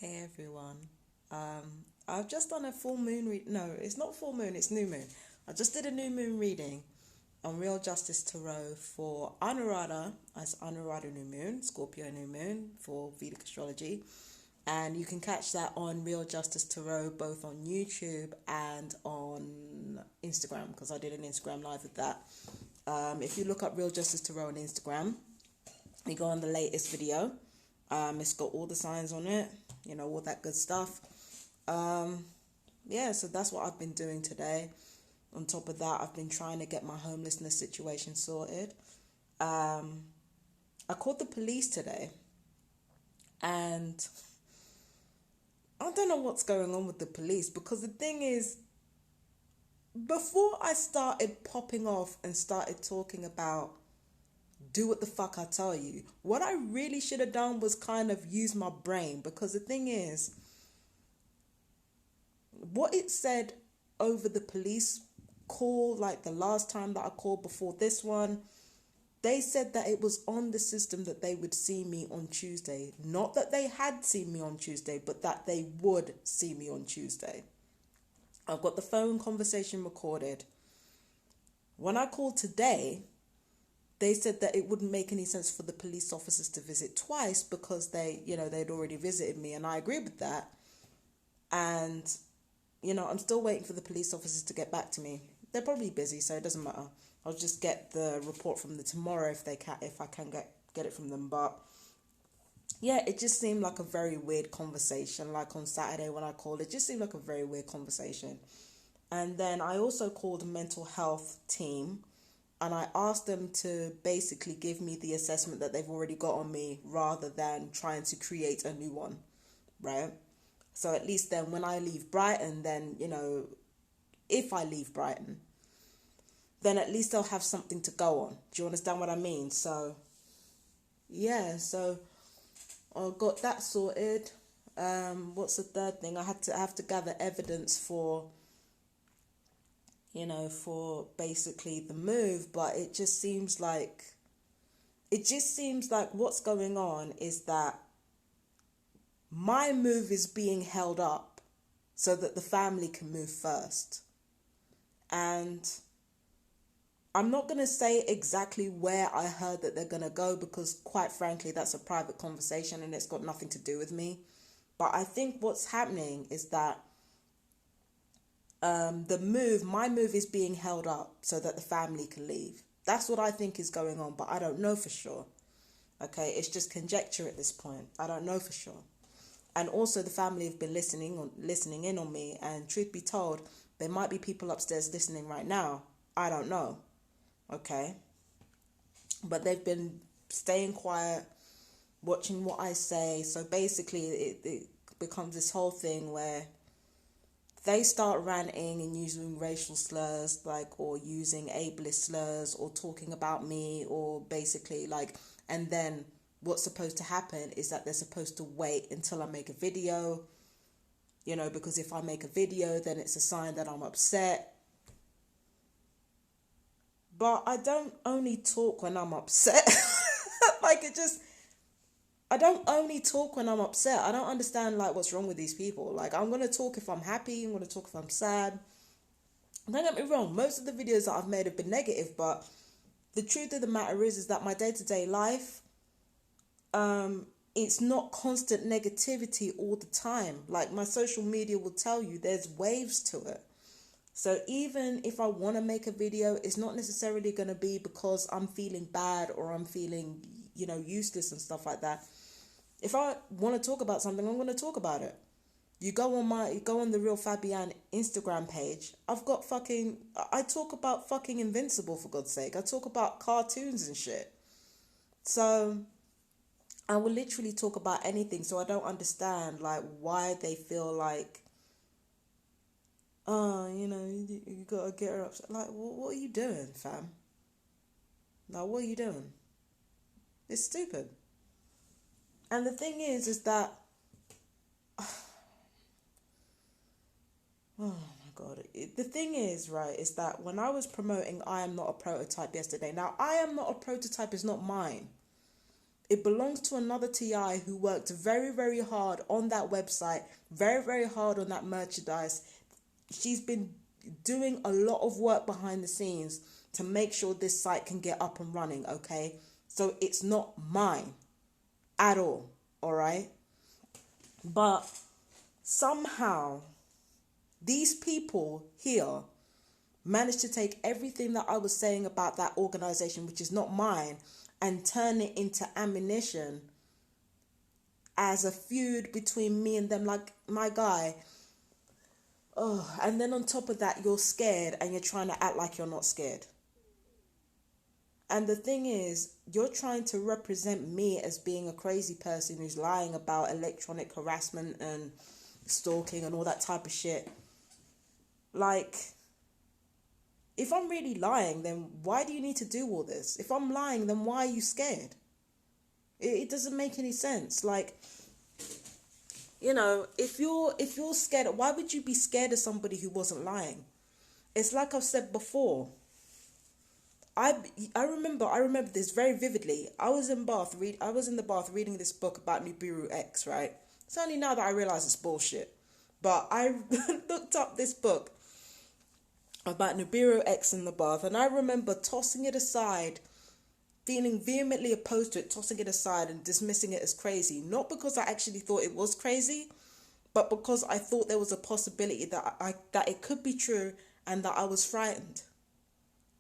Hey everyone. I've just done a full moon no, it's not full moon, it's new moon. I just did a new moon reading on Real Justice Tarot for Anuradha as Anuradha new moon, Scorpio new moon for Vedic astrology. And you can catch that on Real Justice Tarot both on YouTube and on Instagram because I did an Instagram live with that. If you look up Real Justice Tarot on Instagram, you go on the latest video. It's got all the signs on it, all that good stuff. So that's what I've been doing today. On top of that, I've been trying to get my homelessness situation sorted. I called the police today, and I don't know what's going on with the police, because the thing is, before I started popping off and started talking about do what the fuck I tell you, what I really should have done was kind of use my brain, because the thing is, what it said over the police call, like the last time that I called before this one, they said that it was on the system that they would see me on Tuesday. Not that they had seen me on Tuesday, but that they would see me on Tuesday. I've got the phone conversation recorded. When I called today, they said that it wouldn't make any sense for the police officers to visit twice because they'd already visited me, and I agreed with that. And, I'm still waiting for the police officers to get back to me. They're probably busy, so it doesn't matter. I'll just get the report from them tomorrow if I can get it from them. But yeah, it just seemed like a very weird conversation. Like on Saturday when I called, it just seemed like a very weird conversation. And then I also called a mental health team, and I asked them to basically give me the assessment that they've already got on me rather than trying to create a new one, right? So at least then when I leave Brighton, then, if I leave Brighton, then at least I'll have something to go on. Do you understand what I mean? So, yeah, so I got that sorted. What's the third thing? I have to gather evidence for basically the move, but it just seems like what's going on is that my move is being held up so that the family can move first. And I'm not going to say exactly where I heard that they're going to go, because quite frankly, that's a private conversation and it's got nothing to do with me. But I think what's happening is that my move is being held up so that the family can leave. That's what I think is going on, but I don't know for sure. Okay, it's just conjecture at this point. I don't know for sure. And also the family have been listening in on me, and truth be told, there might be people upstairs listening right now. I don't know. Okay. But they've been staying quiet, watching what I say. So basically it becomes this whole thing where they start ranting and using racial slurs, or using ableist slurs, or talking about me, or basically and then what's supposed to happen is that they're supposed to wait until I make a video, because if I make a video, then it's a sign that I'm upset. But I don't only talk when I'm upset. I don't only talk when I'm upset. I don't understand, what's wrong with these people. I'm going to talk if I'm happy. I'm going to talk if I'm sad. Don't get me wrong. Most of the videos that I've made have been negative, but the truth of the matter is that my day-to-day life, it's not constant negativity all the time. My social media will tell you there's waves to it. So even if I want to make a video, it's not necessarily going to be because I'm feeling bad or I'm feeling, useless and stuff like that. If I want to talk about something, I'm going to talk about it. You go on the Real Fabian Instagram page. I talk about fucking Invincible, for God's sake. I talk about cartoons and shit. So I will literally talk about anything. So I don't understand why they feel you gotta get her upset. What are you doing, fam? What are you doing? It's stupid. And the thing is that, oh my God. The thing is, right, is that when I was promoting I Am Not a Prototype yesterday, now I Am Not a Prototype is not mine. It belongs to another TI who worked very, very hard on that website, very, very hard on that merchandise. She's been doing a lot of work behind the scenes to make sure this site can get up and running, okay? So it's not mine at all right? But somehow these people here managed to take everything that I was saying about that organization, which is not mine, and turn it into ammunition as a feud between me and them. Like, my guy. Oh, and then on top of that, you're scared and you're trying to act like you're not scared. And the thing is, you're trying to represent me as being a crazy person who's lying about electronic harassment and stalking and all that type of shit. Like, if I'm really lying, then why do you need to do all this? If I'm lying, then why are you scared? It doesn't make any sense. Like, you know, if you're scared, why would you be scared of somebody who wasn't lying? It's like I've said before. I remember this very vividly. I was in the bath reading this book about Nibiru X, right? It's only now that I realize it's bullshit. But I looked up this book about Nibiru X in the bath, and I remember tossing it aside, feeling vehemently opposed to it, tossing it aside and dismissing it as crazy. Not because I actually thought it was crazy, but because I thought there was a possibility that it could be true and that I was frightened.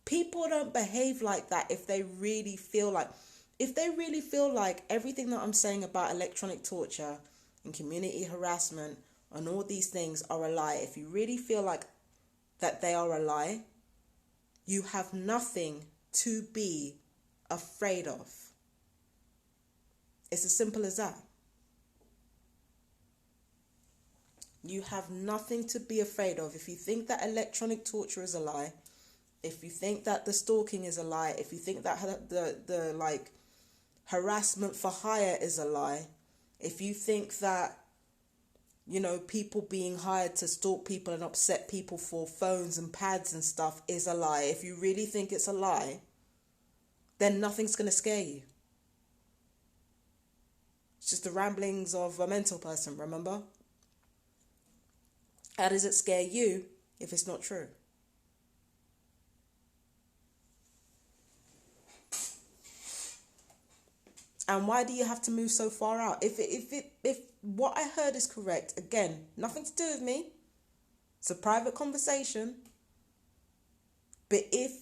People don't behave like that if they really feel like everything that I'm saying about electronic torture and community harassment and all these things are a lie. If you really feel like that they are a lie, you have nothing to be afraid of. It's as simple as that. You have nothing to be afraid of. If you think that electronic torture is a lie, if you think that the stalking is a lie, if you think that the like harassment for hire is a lie, if you think that, you know, people being hired to stalk people and upset people for phones and pads and stuff is a lie, if you really think it's a lie, then nothing's going to scare you. It's just the ramblings of a mental person, remember? How does it scare you if it's not true? And why do you have to move so far out? If what I heard is correct, again, nothing to do with me. It's a private conversation. But if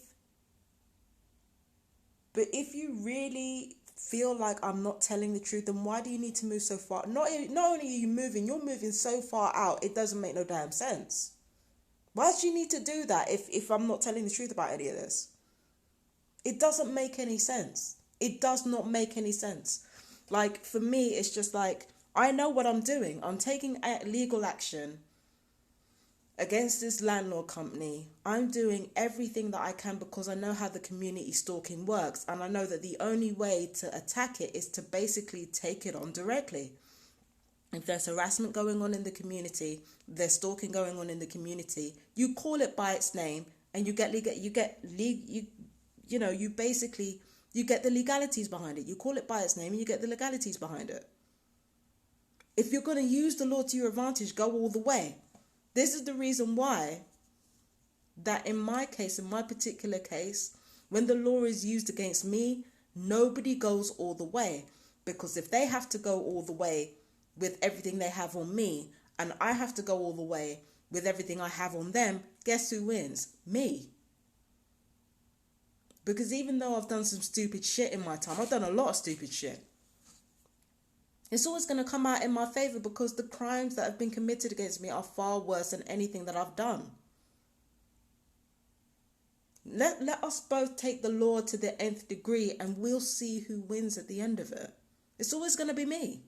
you really feel like I'm not telling the truth, then why do you need to move so far? Not only are you moving, you're moving so far out, it doesn't make no damn sense. Why do you need to do that if I'm not telling the truth about any of this? It doesn't make any sense. It does not make any sense. Like, for me, it's just like, I know what I'm doing. I'm taking legal action against this landlord company. I'm doing everything that I can because I know how the community stalking works. And I know that the only way to attack it is to basically take it on directly. If there's harassment going on in the community, there's stalking going on in the community, you call it by its name and you get the legalities behind it. You call it by its name and you get the legalities behind it. If you're going to use the law to your advantage, go all the way. This is the reason why that in my particular case, when the law is used against me, nobody goes all the way. Because if they have to go all the way with everything they have on me, and I have to go all the way with everything I have on them, guess who wins? Me. Because even though I've done some stupid shit in my time, I've done a lot of stupid shit, it's always going to come out in my favour because the crimes that have been committed against me are far worse than anything that I've done. Let us both take the law to the nth degree and we'll see who wins at the end of it. It's always going to be me.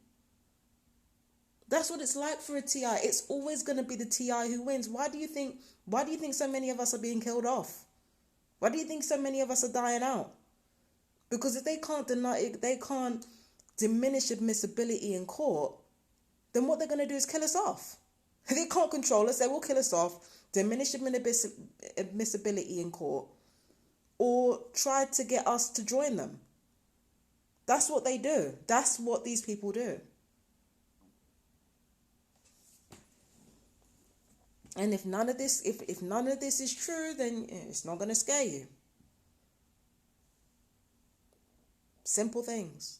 That's what it's like for a TI. It's always going to be the TI who wins. Why do you think so many of us are being killed off? Why do you think so many of us are dying out? Because if they can't diminish admissibility in court, then what they're going to do is kill us off. If they can't control us, they will kill us off, diminish admissibility in court, or try to get us to join them. That's what they do. That's what these people do. And if none of this, if none of this is true, then it's not going to scare you. Simple things.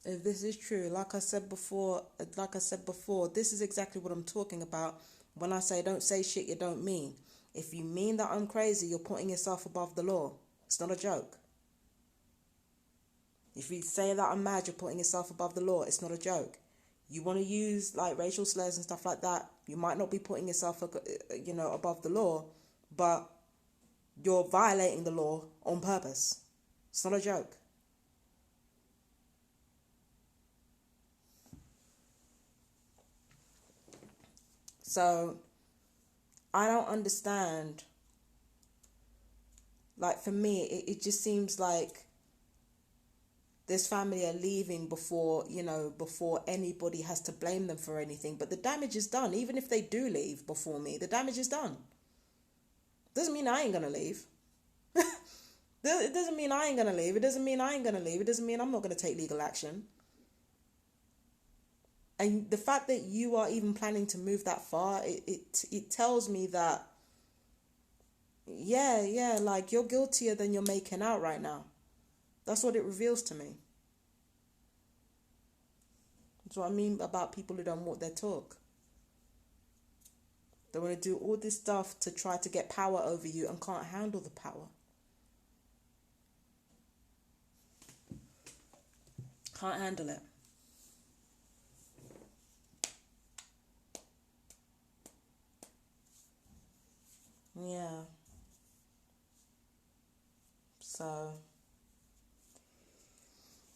If this is true, like I said before, this is exactly what I'm talking about. When I say don't say shit you don't mean. If you mean that I'm crazy, you're putting yourself above the law. It's not a joke. If you say that I'm mad, you're putting yourself above the law. It's not a joke. You want to use like racial slurs and stuff like that, you might not be putting yourself, above the law, but you're violating the law on purpose. It's not a joke. So, I don't understand. Like, for me, it just seems like this family are leaving before anybody has to blame them for anything. But the damage is done. Even if they do leave before me, the damage is done. Doesn't mean I ain't going to leave. It doesn't mean I ain't going to leave. It doesn't mean I ain't going to leave. It doesn't mean I'm not going to take legal action. And the fact that you are even planning to move that far, it tells me that, like you're guiltier than you're making out right now. That's what it reveals to me. That's what I mean about people who don't walk their talk. They want to do all this stuff to try to get power over you and can't handle the power. Can't handle it. Yeah. So,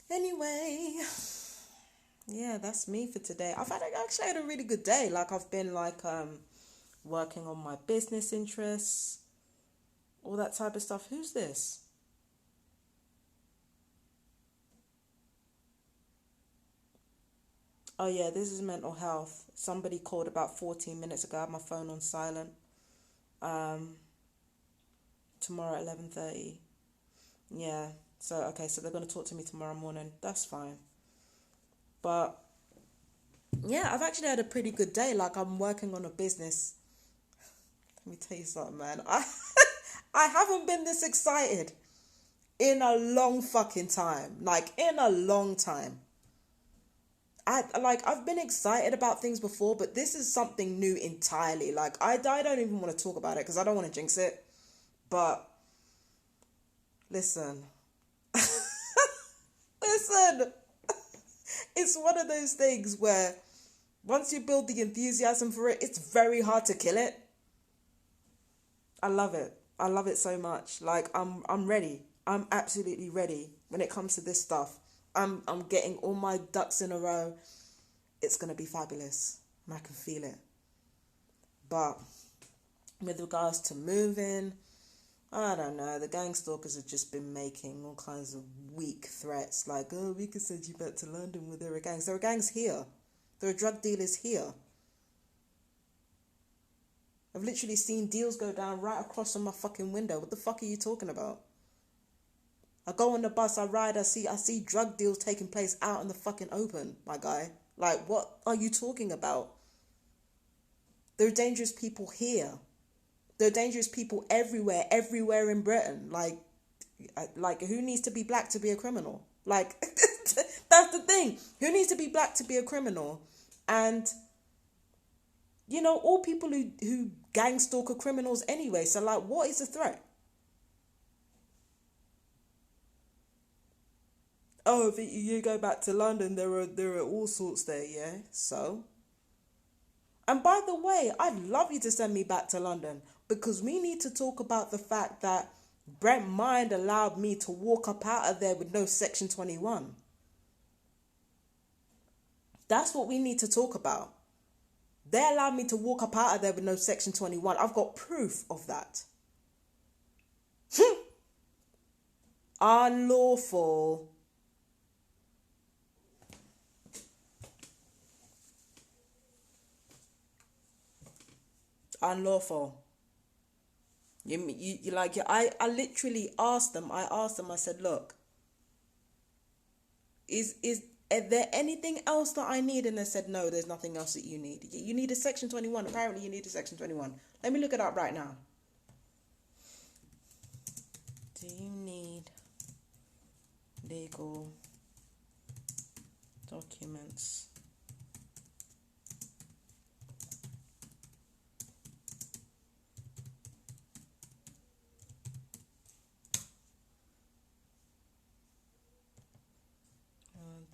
anyway, yeah, that's me for today. I've actually had a really good day. Like, I've been working on my business interests, all that type of stuff. Who's this? Oh yeah, this is mental health. Somebody called about 14 minutes ago. I had my phone on silent. Tomorrow at 11:30. Yeah. So they're gonna talk to me tomorrow morning. That's fine. But yeah, I've actually had a pretty good day. Like, I'm working on a business. Let me tell you something, man. I haven't been this excited in a long fucking time. Like, in a long time. I've been excited about things before, but this is something new entirely. Like, I don't even want to talk about it because I don't want to jinx it. But listen, listen, it's one of those things where once you build the enthusiasm for it, it's very hard to kill it. I love it. I love it so much. Like, I'm ready. I'm absolutely ready when it comes to this stuff. I'm getting all my ducks in a row. It's going to be fabulous. And I can feel it. But with regards to moving, I don't know. The gang stalkers have just been making all kinds of weak threats. Like, oh, we can send you back to London with their gangs. There are gangs here. There are drug dealers here. I've literally seen deals go down right across from my fucking window. What the fuck are you talking about? I go on the bus, I ride, I see drug deals taking place out in the fucking open, my guy. Like, what are you talking about? There are dangerous people here. There are dangerous people everywhere in Britain. Like who needs to be black to be a criminal? Like, that's the thing. Who needs to be black to be a criminal? And, all people who gang stalk are criminals anyway. So, like, what is the threat? Oh, if you go back to London, there are all sorts there, yeah? So? And by the way, I'd love you to send me back to London because we need to talk about the fact that Brent Mind allowed me to walk up out of there with no Section 21. That's what we need to talk about. They allowed me to walk up out of there with no Section 21. I've got proof of that. Unlawful. unlawful. You like, I literally asked them. I said, look, is there anything else that I need? And they said, no, there's nothing else that you need. You need a Section 21. Apparently, you need a Section 21. Let me look it up right now. Do you need legal documents?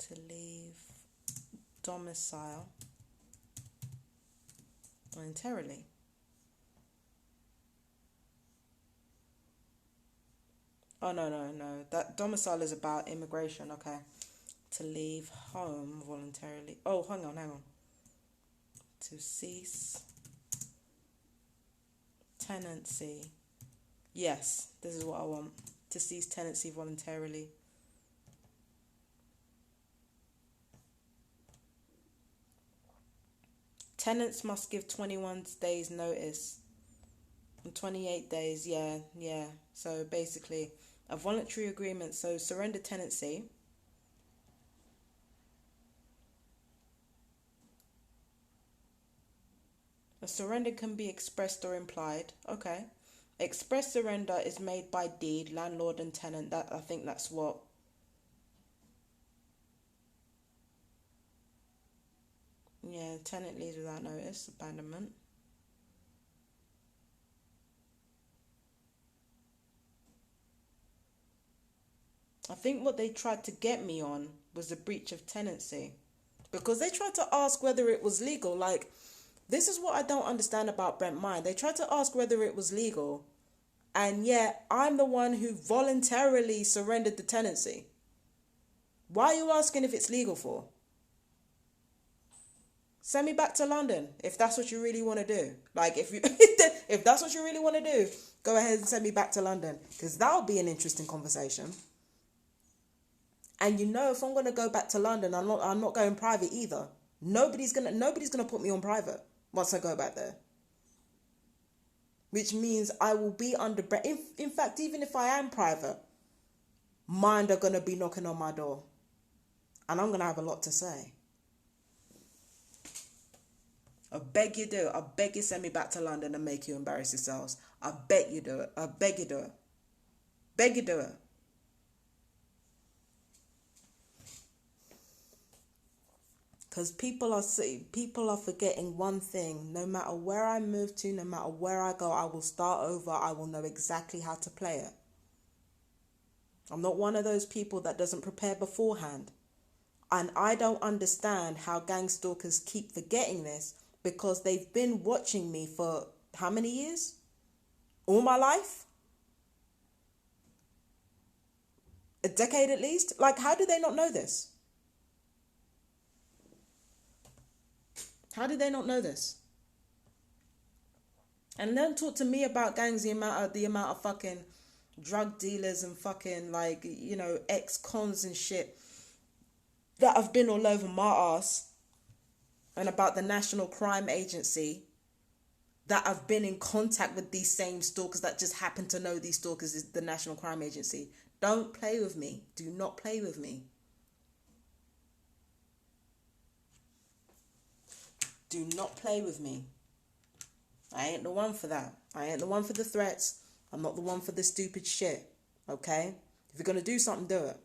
To leave domicile voluntarily. Oh, no. That domicile is about immigration, okay. To leave home voluntarily. Oh, hang on. To cease tenancy. Yes, this is what I want. To cease tenancy voluntarily. Tenants must give 21 days notice. And 28 days, yeah. So basically, a voluntary agreement. So surrender tenancy. A surrender can be expressed or implied. Okay. Express surrender is made by deed, landlord and tenant. That, I think that's what. Yeah, tenant leaves without notice, abandonment. I think what they tried to get me on was a breach of tenancy. Because they tried to ask whether it was legal. Like, this is what I don't understand about Brent Mine. They tried to ask whether it was legal. And yet, I'm the one who voluntarily surrendered the tenancy. Why are you asking if it's legal for? Send me back to London if that's what you really want to do. Like, if that's what you really want to do, go ahead and send me back to London, because that'll be an interesting conversation. And you know, if I'm gonna go back to London, I'm not going private either. Nobody's gonna put me on private once I go back there. Which means I will be under. In fact, even if I am private, mine are gonna be knocking on my door, and I'm gonna have a lot to say. I beg you do. I beg you send me back to London and make you embarrass yourselves. I bet you do it. I beg you do it. Beg you do it. Because people are forgetting one thing. No matter where I move to, no matter where I go, I will start over. I will know exactly how to play it. I'm not one of those people that doesn't prepare beforehand. And I don't understand how gang stalkers keep forgetting this, because they've been watching me for how many years? All my life? A decade at least? Like, how do they not know this? How did they not know this? And don't talk to me about gangs, the amount of fucking drug dealers and fucking, like, you know, ex-cons and shit that have been all over my ass, and about the National Crime Agency that have been in contact with these same stalkers that just happen to know these stalkers is the National Crime Agency. Don't play with me. Do not play with me. Do not play with me. I ain't the one for that. I ain't the one for the threats. I'm not the one for the stupid shit. Okay? If you're going to do something, do it.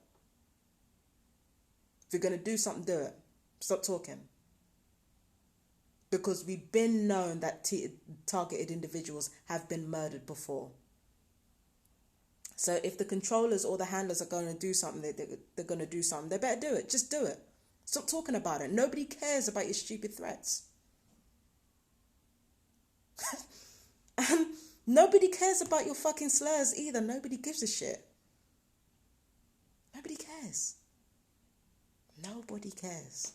If you're going to do something, do it. Stop talking. Because we've been known that targeted individuals have been murdered before. So if the controllers or the handlers are going to do something, they're going to do something. They better do it. Just do it. Stop talking about it. Nobody cares about your stupid threats. And nobody cares about your fucking slurs either. Nobody gives a shit. Nobody cares. Nobody cares.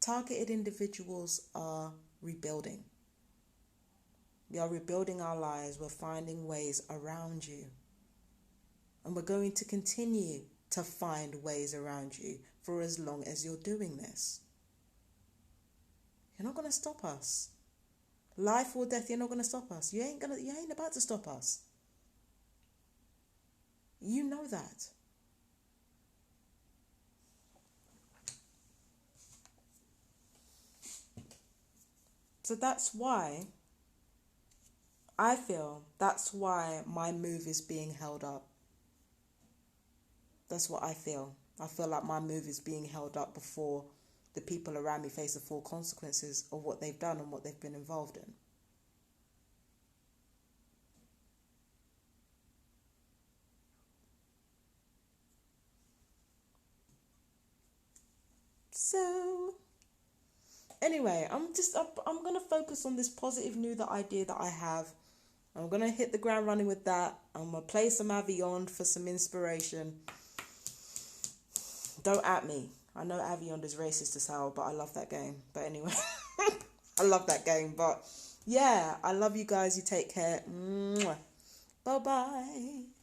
Targeted individuals are rebuilding. We are rebuilding our lives. We're finding ways around you. And we're going to continue to find ways around you for as long as you're doing this. You're not going to stop us. Life or death, you're not going to stop us. You ain't about to stop us. You know that. So that's why I feel that's why my move is being held up. That's what I feel. I feel like my move is being held up before the people around me face the full consequences of what they've done and what they've been involved in. So, anyway, I'm going to focus on this positive new idea that I have. I'm going to hit the ground running with that. I'm going to play some Avion for some inspiration. Don't at me. I know Avion is racist as hell, but I love that game. But anyway, I love that game. But yeah, I love you guys. You take care. Bye-bye.